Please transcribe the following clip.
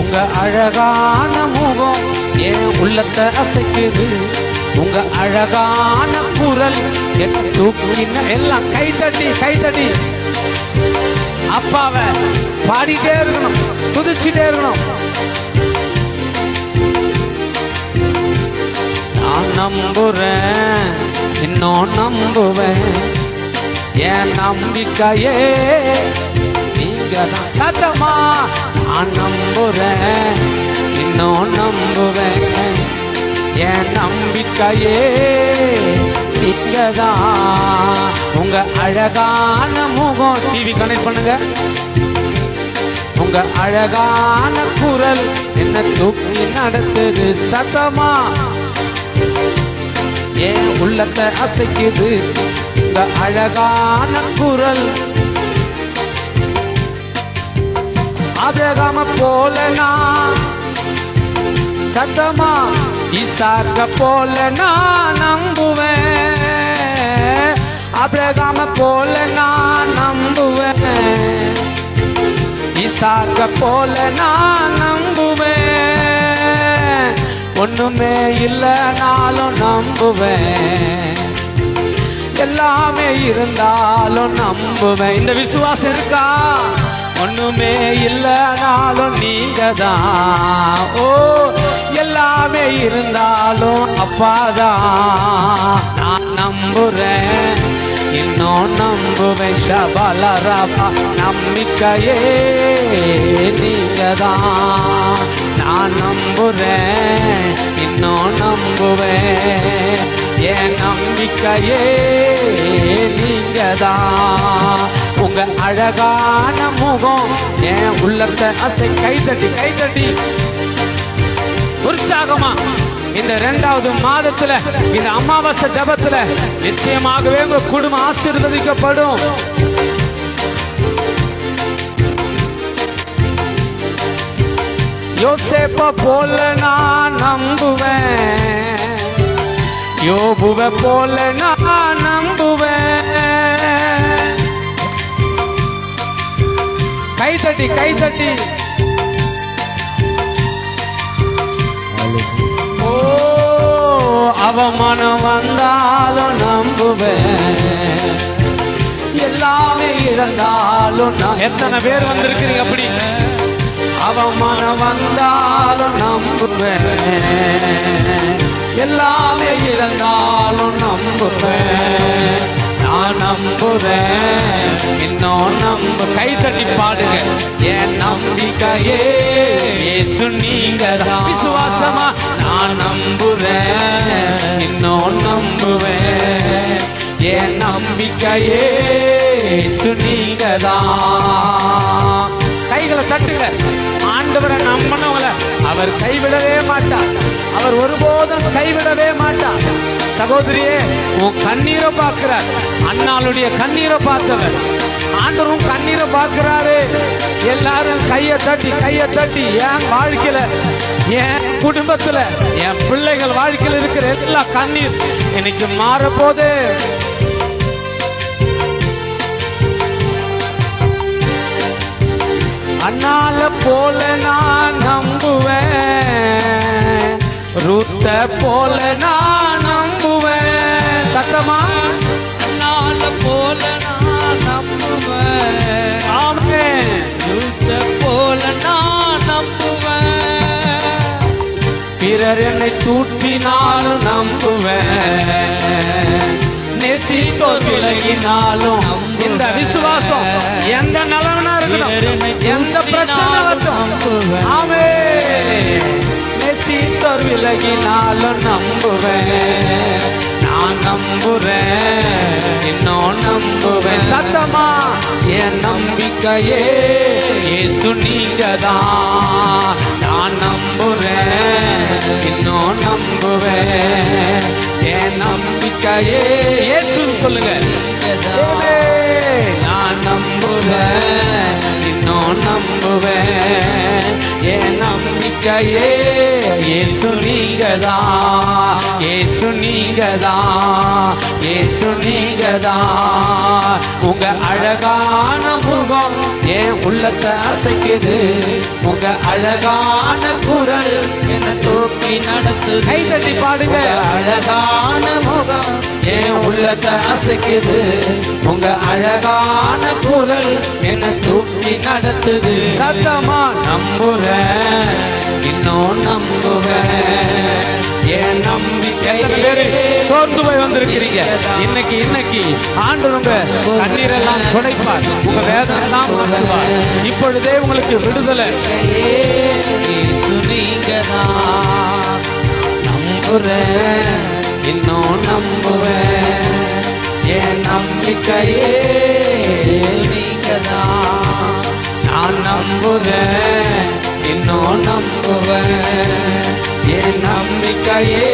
உங்க அழகான முகம் என் உள்ளத்தை அசைக்குது. உங்க அழகான குரல் என்ன தூக்கின. எல்லாம் கைதட்டி கைதட்டி அப்பாவை பாடிட்டே இருக்கணும், துதிச்சுட்டே இருக்கணும். நான் நம்புறேன், இன்னும் நம்புவேன், என் நம்பிக்கையே நீங்க தான். சத்தமா நான் நம்புறேன், இன்னும் நம்புவேன், என் நம்பிக்கையே நீங்க தான். உங்க அழகான முகம் டிவி கனெக்ட் பண்ணுங்க. உங்க அழகான குரல் என்ன தூக்கி நடத்துது. சத்தமா என் உள்ளத்தை அசைக்குது. உங்க அழகான குரல் ஆபிரகாம போல நான், சத்தமா ஈசாக்க போல நான் நம்புவேன். ஆபிரகாம போல நான் நம்புவேன். ஈசாக்க போல நான் நம்புவேன். ஒண்ணுமே இல்லைனாலும் நம்புவேன், எல்லாமே இருந்தாலும் நம்புவேன். இந்த விசுவாசம் இருக்கா? ஒண்ணுமே இல்லைனாலும் நீங்க தான். ஓ, எல்லாமே இருந்தாலும் அப்பாதான். நான் நம்புறேன், இன்னும் நம்புவேன். ஷபலரபா நம்பிக்கையே நீங்க தான். நான் நம்புறேன், இன்னும் நம்புவேன், என் நம்பிக்கையே நீங்க தான். உங்க அழகான முகம் என் உள்ளத்தை அசை. கைதட்டி கைதட்டி உற்சாகமா இந்த 2வது மாதத்துல, இந்த அமாவாசை ஜபத்துல நிச்சயமாகவே உங்க குடும்பம் ஆசீர்வதிக்கப்படும். யோசேப்ப போல நான் நம்புவேன், யோபுவை போல நான் நம்புவேன். கைதட்டி கைதட்டி ஓ, அவமானம் வந்தாலும் நம்புவேன், எல்லாமே இழந்தாலும் நான். எத்தனை பேர் வந்திருக்கிறீங்க அப்படி? அவமானம் வந்தாலும் நம்புவேன், எல்லாமே இழந்தாலும் நம்புவேன். நான் நம்புறேன், இன்னும் நம்பு. கைதட்டி பாடுங்க. என் நம்பிக்கையே இயேசு நீங்க தான். விசுவாசமா நான் நம்புறேன், இன்னும் நம்புவேன், என் நம்பிக்கையே இயேசு நீங்க தான். கைகளை தட்டுங்க. ஆண்டவரை நம்பினவங்கள அவர் கைவிடவே மாட்டார். அவர் ஒருபோதும் கைவிடவே மாட்டார். சகோதரியே, உன் கண்ணீரை பார்க்கிறார். அண்ணாளுடைய கண்ணீரை பார்த்தவர் ஆண்டவரும் கண்ணீரை பார்க்கிறாரு. எல்லாரும் கையை தட்டி கையை தட்டி என் வாழ்க்கையில, என் குடும்பத்துல, என் பிள்ளைகள் வாழ்க்கையில் இருக்கிற எல்லா கண்ணீர் இன்னைக்கு மாறப்போது. அண்ணால போல நான் நம்புவேன், ரூத்த போல நான் நம்புவேன். சத்தமா அண்ணால போல நான் நம்புவேன். ஆமென். ரூத்த போல நான் நம்புவேன். பிறர் என்னை தூற்றினாலும் நம்புவேன், நேசித்தோர் விலகினாலும். இந்த விசுவாசம் எந்த நிலவனா இருக்கணும், எந்த பிரச்சனை வரட்டும். ஆமென். நேசித்தோர் விலகினாலும் நம்புவேன். நான் நம்புறேன், இன்னும் நம்புவேன். சத்தமா என் நம்பிக்கையே இயேசு நீங்க தான். நான் நம்புறேன், இன்னும் நம்புவேன், என் நம்பிக்கையே இயேசு சொல்லுங்க. நான் நம்புவேன், இன்னும் நம்புவேன், என் நம்பிக்கையே இயேசு நீங்கதான், இயேசு நீங்கதான், இயேசு நீங்கதான். உங்க அழகான முகம் என் உள்ளத்தை அசைக்குது, உங்க அழகான குரல் என்ன தூக்கி நடத்துது. கை தட்டி பாடுங்க. அழகான முகம் என் உள்ளத்தை அசைக்குது, உங்க அழகான குரல் என்ன தூக்கி நடத்துது. சத்தமா நம்புறேன், இன்னும் நம்புவேன், என் நம்பிக்கை. சோர்ந்து போய் வந்திருக்கிறீங்க, இன்னைக்கு ஆண்டவர் உங்க கண்ணீரெல்லாம் துடைப்பார், உங்க வேதனை எல்லாம் மாற்றுவார். இப்பொழுதே உங்களுக்கு விடுதலை. நீங்கதான் நம்புறேன், இன்னும் நம்புவேன், என் நம்பிக்கையே நீங்கதான். நான் நம்புறேன், இன்னும் நம்புவேன், என் நம்பிக்கையே